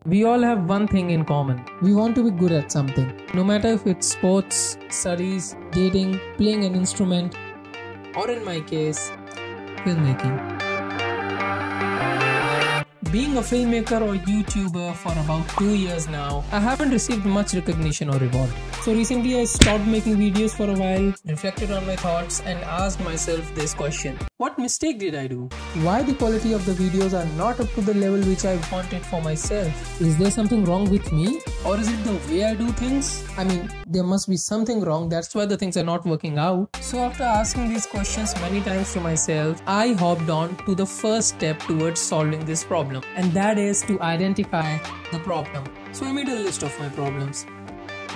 We all have one thing in common. We want to be good at something. No matter if it's sports, studies, dating, playing an instrument, or in my case, filmmaking. Being a filmmaker or YouTuber for about 2 years now, I haven't received much recognition or reward. So recently I stopped making videos for a while, reflected on my thoughts and asked myself this question. What mistake did I do? Why the quality of the videos are not up to the level which I wanted for myself? Is there something wrong with me? Or is it the way I do things? I mean, there must be something wrong, that's why the things are not working out. So after asking these questions many times to myself, I hopped on to the first step towards solving this problem. And that is to identify the problem. So I made a list of my problems.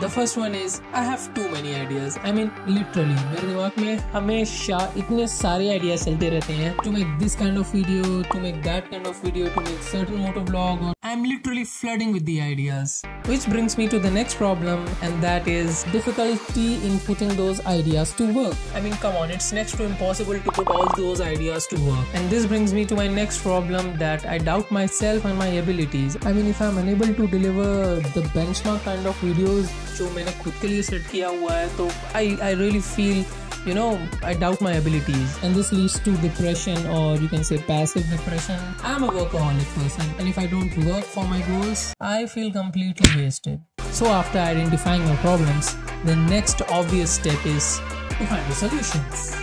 The first one is I have too many ideas. I mean literally मेरे दिमाग में हमेशा इतने सारे ideas चलते रहते हैं to make this kind of video, to make that kind of video, to make certain motovlog. I'm literally flooding with the ideas. Which brings me to the next problem, and that is difficulty in putting those ideas to work. I mean come on, it's next to impossible to put all those ideas to work. And this brings me to my next problem, that I doubt myself and my abilities. I mean if I'm unable to deliver the benchmark kind of videos जो मैंने खुद के लिए set किया हुआ है, तो I really feel, you know, I doubt my abilities, and this leads to depression, or you can say passive depression. I'm a workaholic person, and if I don't work for my goals, I feel completely wasted. So after identifying my problems, the next obvious step is to find the solutions.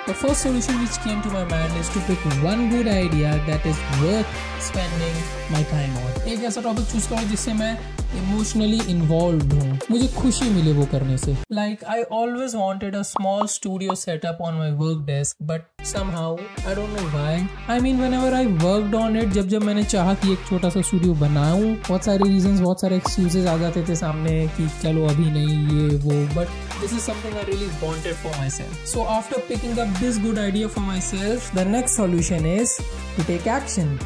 The first solution which came to my mind is to pick one good idea that is worth spending my time on. एक ऐसा topic choose करो जिससे मैं emotionally involve हूँ, मुझे खुशी मिले वो करने से. Like I always wanted a small studio setup on my work desk, but somehow I don't know why. I mean whenever I worked on it, जब मैंने चाहा कि एक छोटा सा स्टूडियो बनाऊं, बहुत सारे reasons, बहुत सारे excuses आ जाते थे सामने कि चलो अभी नहीं ये वो, but this is something I really wanted for myself. So after picking up this good idea for myself, the next solution is to take action.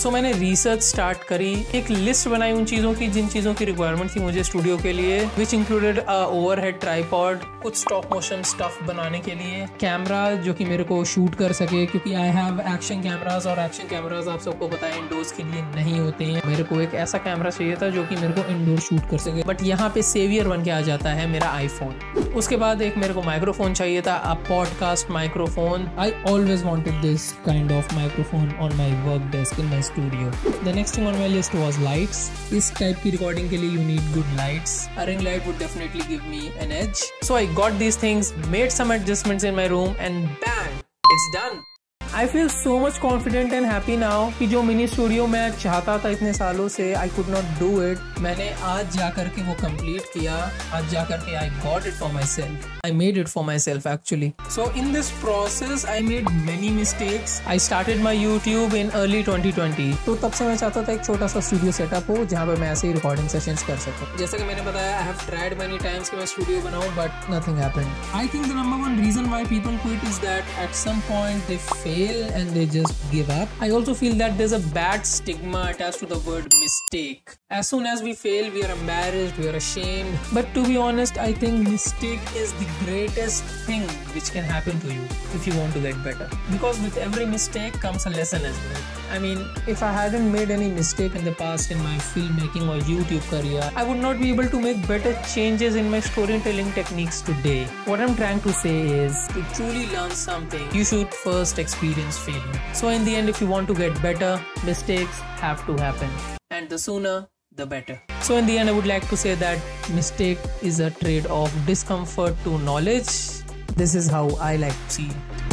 So मैंने रिसर्च स्टार्ट करी, एक लिस्ट बनाई उन चीज़ों की जिन चीज़ों की रिक्वायरमेंट थी मुझे स्टूडियो के लिए, विच इंक्लूडेड ओवरहेड ट्राइपॉड, कुछ स्टॉप मोशन स्टफ बनाने के लिए, कैमरा जो कि मेरे को शूट कर सके, क्योंकि आई हैव एक्शन कैमराज, और एक्शन कैमराज आप सबको पता है इंडोर्स के लिए नहीं होते हैं. मेरे को एक ऐसा कैमरा चाहिए था जो कि मेरे को इंडोर शूट कर सके, बट यहाँ पे सेवियर बन के आ जाता है मेरा आईफोन. उसके बाद एक मेरे को माइक्रोफोन चाहिए था, a podcast microphone. I always wanted this kind of microphone on my work desk in my studio. The next thing on my list was lights. इस टाइप की रिकॉर्डिंग के लिए you need good lights. A ring light would definitely give me an edge. So I got these things, made some adjustments in my room, and bang, it's done. I feel so much confident and happy now कि जो mini studio मैं चाहता था इतने सालों से, I could not do it. मैंने आज जाकर के वो कंप्लीट किया, आज जाकर के I got it for myself. I made it for myself actually. So in this process I made many mistakes. I started my YouTube in early 2020. तो तब से मैं चाहता था एक छोटा सा स्टूडियो सेटअप हो जहाँ पे मैं ऐसे ही रिकॉर्डिंग सेशंस कर सकूँ. जैसा कि मैंने बताया, I have tried many times कि मैं स्टूडियो बनाऊँ, but nothing happened. I think the number one reason why people quit is that at some point they fail and they just give up. I also feel that there's a bad stigma attached to the word mistake. As soon as we fail, we are embarrassed, we are ashamed. But to be honest, I think mistake is the greatest thing which can happen to you if you want to get better. Because with every mistake comes a lesson as well. I mean, if I hadn't made any mistake in the past in my filmmaking or YouTube career, I would not be able to make better changes in my storytelling techniques today. What I'm trying to say is, to truly learn something, you should first experience failure. So in the end, if you want to get better, mistakes have to happen. And the sooner, the better. So in the end, I would like to say that mistake is a trade of discomfort to knowledge. This is how I like to see it.